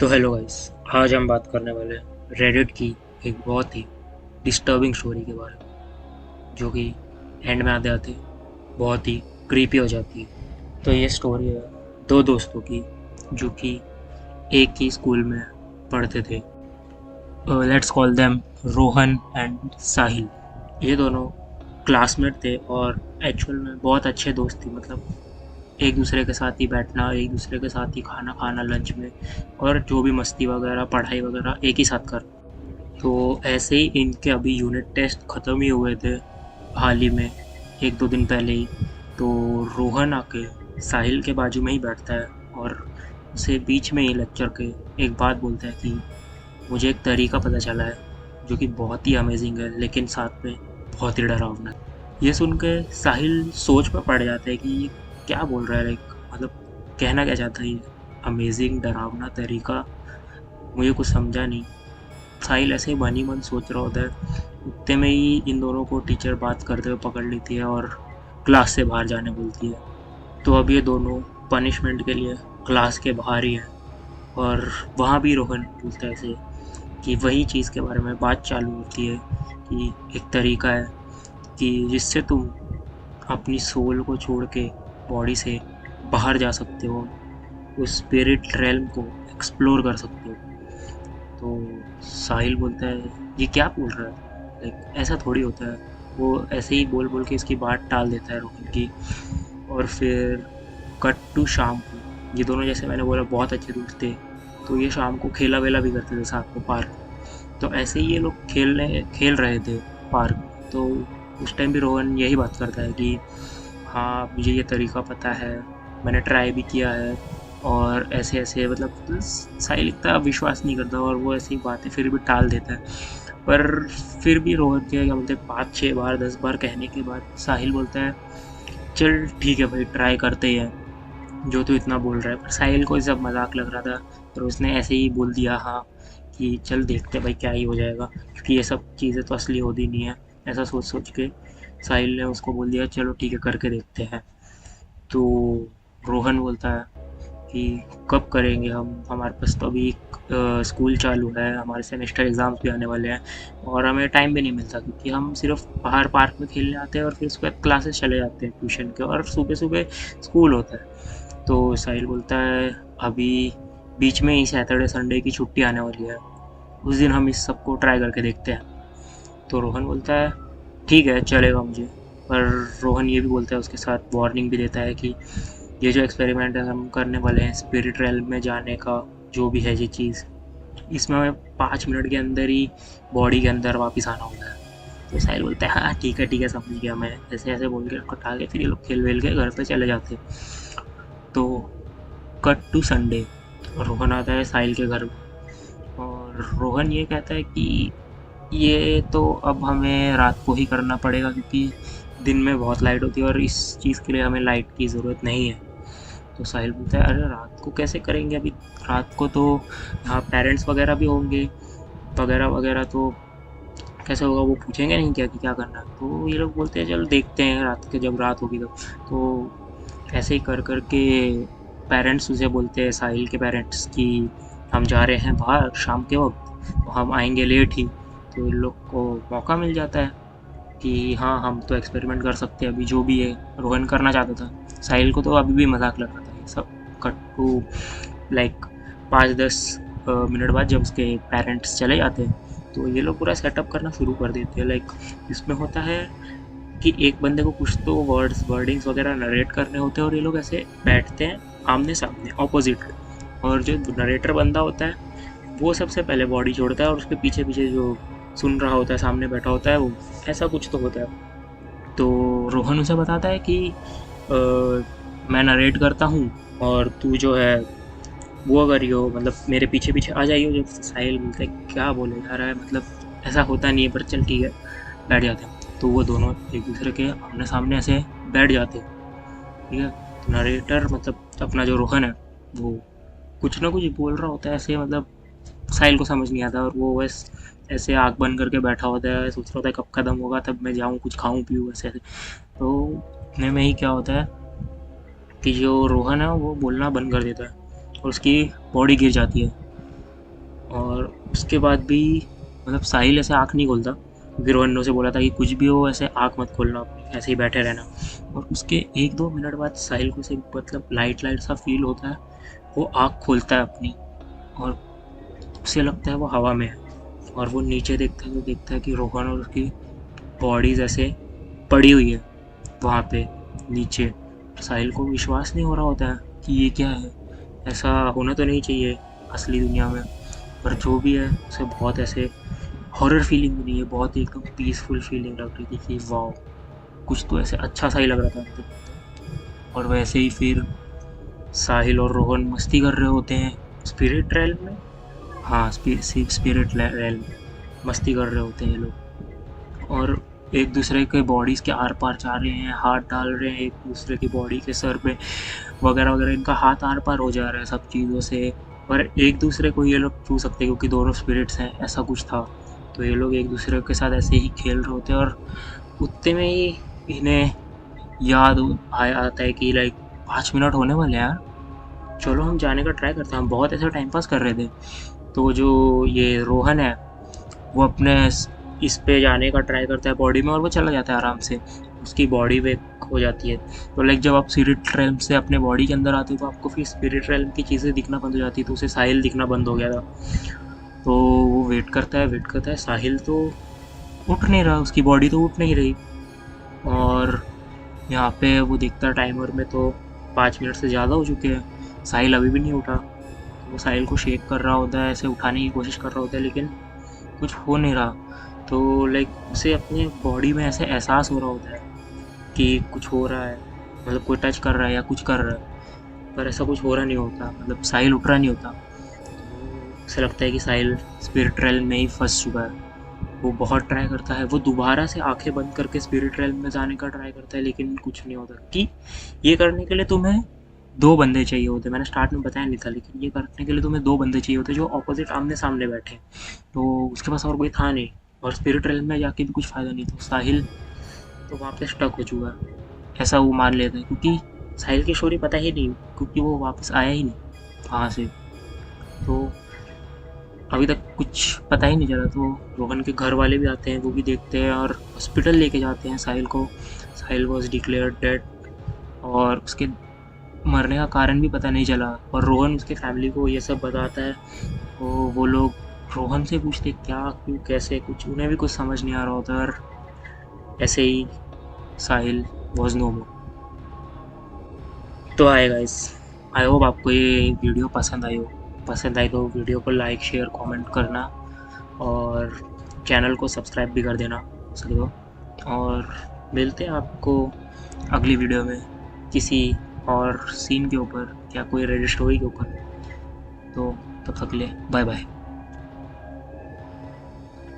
तो hello guys. आज हम बात करने वाले हैं रेडिट की एक बहुत ही डिस्टर्बिंग स्टोरी के बारे में, जो कि एंड में आते आते बहुत ही क्रीपी हो जाती है। तो ये स्टोरी है दो दोस्तों की, जो कि एक ही स्कूल में पढ़ते थे। Let's call them Rohan and Sahil. ये दोनों क्लासमेट थे और एक्चुअल में बहुत अच्छे दोस्त थे। मतलब एक दूसरे के साथ ही बैठना, एक दूसरे के साथ ही खाना खाना लंच में, और जो भी मस्ती वगैरह पढ़ाई वगैरह एक ही साथ करना। तो ऐसे ही इनके अभी यूनिट टेस्ट ख़त्म ही हुए थे हाल ही में, एक दो दिन पहले ही। तो रोहन आके साहिल के बाजू में ही बैठता है और उसे बीच में ही लेक्चर के एक बात बोलता है कि मुझे एक तरीका पता चला है जो कि बहुत ही अमेजिंग है, लेकिन साथ में बहुत ही डरावना है। ये सुन के साहिल सोच में पड़ जाता है कि ये क्या बोल रहा है, लाइक मतलब कहना क्या चाहता है ये अमेजिंग डरावना तरीका। मुझे कुछ समझा नहीं। साहिल ऐसे ही मन ही मन सोच रहा होता है। उतने में ही इन दोनों को टीचर बात करते हुए पकड़ लेती है और क्लास से बाहर जाने बोलती है। तो अब ये दोनों पनिशमेंट के लिए क्लास के बाहर ही हैं। और वहाँ भी रोहन बोलता है ऐसे कि वही चीज़ के बारे में बात चालू होती है कि एक तरीका है कि जिससे तुम अपनी सोल को छोड़ के बॉडी से बाहर जा सकते हो, उस स्पिरिट रेल्म को एक्सप्लोर कर सकते हो। तो साहिल बोलता है ये क्या बोल रहा है, लाइक ऐसा थोड़ी होता है। वो ऐसे ही बोल बोल के इसकी बात टाल देता है रोहन की। और फिर कट टू शाम को, ये दोनों जैसे मैंने बोला बहुत अच्छे दोस्त थे, तो ये शाम को खेला वेला भी करते थे साथ में पार्क में। तो ऐसे ही ये लोग खेल रहे थे पार्क में। तो उस टाइम भी रोहन यही बात करता है कि हाँ मुझे ये तरीका पता है, मैंने ट्राई भी किया है और ऐसे ऐसे, मतलब साहिल इतना विश्वास नहीं करता और वो ऐसी बातें फिर भी टाल देता है। पर फिर भी रोहन के क्या बोलते हैं 5-6 बार 10 बार कहने के बाद साहिल बोलता है चल ठीक है भाई, ट्राई करते हैं जो तू इतना बोल रहा है। पर साहिल को सब मजाक लग रहा था, और उसने ऐसे ही बोल दिया हाँ कि चल देखते भाई क्या ही हो जाएगा, क्योंकि ये सब चीज़ें तो असली होती नहीं है। ऐसा सोच सोच के साहिल ने उसको बोल दिया चलो ठीक है करके देखते हैं। तो रोहन बोलता है कि कब करेंगे हम, हमारे पास तो अभी स्कूल चालू है, हमारे सेमेस्टर एग्ज़ाम्स भी आने वाले हैं और हमें टाइम भी नहीं मिलता, क्योंकि हम सिर्फ बाहर पार्क में खेलने आते हैं और फिर उसके बाद क्लासेस चले जाते हैं ट्यूशन के, और सुबह सुबह स्कूल होता है। तो साहिल बोलता है अभी बीच में ही सैटरडे संडे की छुट्टी आने वाली है, उस दिन हम इस सब को ट्राई करके देखते हैं। तो रोहन बोलता है ठीक है चलेगा मुझे। पर रोहन ये भी बोलता है, उसके साथ वार्निंग भी देता है कि ये जो एक्सपेरिमेंट है हम करने वाले हैं स्पिरिट रेल्म में जाने का, जो भी है ये चीज़, इसमें हमें 5 मिनट के अंदर ही बॉडी के अंदर वापस आना होता है। तो साहिल बोलता है हाँ ठीक है समझ गया मैं, ऐसे ऐसे बोल के उठा के फिर ये लोग खेल वेल के घर पे चले जाते। तो कट टू संडे, रोहन आता है साहिल के घर में और रोहन ये कहता है कि ये तो अब हमें रात को ही करना पड़ेगा, क्योंकि दिन में बहुत लाइट होती है और इस चीज़ के लिए हमें लाइट की ज़रूरत नहीं है। तो साहिल बोलता है अरे रात को कैसे करेंगे, अभी रात को तो यहाँ पेरेंट्स वगैरह भी होंगे वगैरह वगैरह, तो कैसे होगा, वो पूछेंगे नहीं क्या कि क्या करना है। तो ये लोग बोलते हैं चल देखते हैं रात के, जब रात होगी तब। तो ऐसे ही कर कर के पेरेंट्स उसे बोलते हैं, साहिल के पेरेंट्स, कि हम जा रहे हैं बाहर शाम के वक्त, तो हम आएंगे लेट ही। तो इन लोग को मौका मिल जाता है कि हाँ हम तो एक्सपेरिमेंट कर सकते हैं अभी, जो भी है रोहन करना चाहता था। साहिल को तो अभी भी मजाक लग रहा था ये सब। कट टू लाइक 5-10 मिनट बाद जब उसके पेरेंट्स चले जाते हैं, तो ये लोग पूरा सेटअप करना शुरू कर देते हैं। लाइक इसमें होता है कि एक बंदे को कुछ तो वर्डिंग्स वगैरह नरेट करने होते हैं, और ये लोग ऐसे बैठते हैं आमने सामने ऑपोजिट। और जो नरेटर बंदा होता है वो सबसे पहले बॉडी जोड़ता है, और उसके पीछे पीछे जो सुन रहा होता है सामने बैठा होता है वो, ऐसा कुछ तो होता है। तो रोहन उसे बताता है कि मैं नरेट करता हूँ और तू जो है वो करियो, मतलब मेरे पीछे पीछे आ जाइयो। जब साहिल बोलता है क्या बोले जा रहा है, मतलब ऐसा होता नहीं है, पर चल ठीक है बैठ जाते हैं। तो वो दोनों एक दूसरे के आमने सामने ऐसे बैठ जाते हैं, ठीक है। तो नरेटर मतलब अपना जो रोहन है वो कुछ ना कुछ बोल रहा होता है ऐसे, मतलब साहिल को समझ नहीं आता, और वो बस ऐसे आँख बंद करके बैठा होता है, सोच रहा होता है कब खत्म होगा तब मैं जाऊँ कुछ खाऊँ पीऊँ ऐसे ऐसे। तो इतने में ही क्या होता है कि जो रोहन है वो बोलना बंद कर देता है और उसकी बॉडी गिर जाती है। उसके बाद भी मतलब साहिल ऐसे आँख नहीं खोलता, क्योंकि रोहन ने उसे बोला था कि कुछ भी हो ऐसे आँख मत खोलना अपनी, ऐसे ही बैठे रहना। और उसके 1-2 मिनट बाद साहिल को से मतलब लाइट लाइट सा फील होता है, वो आँख खोलता है अपनी, और उसे लगता है वो हवा में है, और वो नीचे देखता है तो देखता है कि रोहन और उसकी बॉडीज ऐसे पड़ी हुई है वहाँ पे नीचे। साहिल को विश्वास नहीं हो रहा होता है कि ये क्या है, ऐसा होना तो नहीं चाहिए असली दुनिया में, पर जो भी है उसे बहुत ऐसे हॉरर फीलिंग भी नहीं है, बहुत ही एकदम पीसफुल फीलिंग लग रही थी कि वाह, कुछ तो ऐसे अच्छा सा ही लग रहा था अंदर। और वैसे ही फिर साहिल और रोहन मस्ती कर रहे होते हैं स्पिरिट रेल्म में। हाँ, स्पिरिट रेल्म में मस्ती कर रहे होते हैं ये लोग, और एक दूसरे के बॉडीज़ के आर पार जा रहे हैं, हाथ डाल रहे हैं एक दूसरे की बॉडी के सर पे वगैरह वगैरह, इनका हाथ आर पार हो जा रहा है सब चीज़ों से, और एक दूसरे को ये लोग छू सकते हैं क्योंकि दोनों स्पिरिट्स हैं, ऐसा कुछ था। तो ये लोग एक दूसरे के साथ ऐसे ही खेल रहे होते हैं, और उतने में ही इन्हें याद आता है कि लाइक 5 मिनट होने वाले हैं यार, चलो हम जाने का ट्राई करते हैं। हम बहुत ऐसा टाइम पास कर रहे थे, तो जो ये रोहन है वो अपने इस पे जाने का ट्राई करता है बॉडी में, और वो चला जाता है आराम से, उसकी बॉडी वे हो जाती है। तो लाइक जब आप स्पिरिट रेल्म से अपने बॉडी के अंदर आते हो तो आपको फिर स्पिरिट रेल्म की चीज़ें दिखना बंद हो जाती है, तो उसे साहिल दिखना बंद हो गया था। तो वो वेट करता है, साहिल तो उठ नहीं रहा, उसकी बॉडी तो उठ नहीं रही, और यहाँ पे वो देखता है टाइमर में तो 5 मिनट से ज़्यादा हो चुके हैं, साहिल अभी भी नहीं उठा। वो साहिल को शेक कर रहा होता है, ऐसे उठाने की कोशिश कर रहा होता है, लेकिन कुछ हो नहीं रहा। तो लाइक उसे अपने बॉडी में ऐसे एहसास हो रहा होता है कि कुछ हो रहा है, मतलब कोई टच कर रहा है या कुछ कर रहा है, पर ऐसा कुछ हो रहा नहीं होता, मतलब साहिल उठ रहा नहीं होता। तो उसे लगता है कि साहिल स्पिरिट रेल्म में ही फंस चुका है। वो बहुत ट्राई करता है, वो दोबारा से आंखें बंद करके स्पिरिट रेल्म में जाने का ट्राई करता है, लेकिन कुछ नहीं होता, कि ये करने के लिए तुम्हें 2 बंदे चाहिए होते। मैंने स्टार्ट में बताया नहीं था, लेकिन ये करने के लिए तुम्हें 2 बंदे चाहिए होते जो ऑपोजिट आमने सामने बैठे। तो उसके पास और कोई था नहीं, और स्पिरिट रेल्म में जाके भी कुछ फ़ायदा नहीं था। साहिल तो वहाँ पे स्टक हो चुका है, ऐसा वो मान लेता है, क्योंकि साहिल की स्टोरी पता ही नहीं, क्योंकि वो वापस आया ही नहीं वहाँ से। तो अभी तक कुछ पता ही नहीं चला। तो रोहन के घर वाले भी आते हैं, वो भी देखते हैं और हॉस्पिटल लेके जाते हैं साहिल को। साहिल वॉज डिक्लेयर्ड डेड, और उसके मरने का कारण भी पता नहीं चला, और रोहन उसके फैमिली को ये सब बताता है। तो वो लोग रोहन से पूछते क्या क्यों कैसे, कुछ उन्हें भी कुछ समझ नहीं आ रहा होता, और ऐसे ही साहिल वॉज नो मोर। तो आए गाइस, आई होप आपको ये वीडियो पसंद आई तो वीडियो को लाइक शेयर कमेंट करना, और चैनल को सब्सक्राइब भी कर देना हो सके तो। और मिलते हैं आपको अगली वीडियो में किसी और सीन के ऊपर या कोई रेड स्टोरी के ऊपर। तो तब तक के लिए बाय बाय।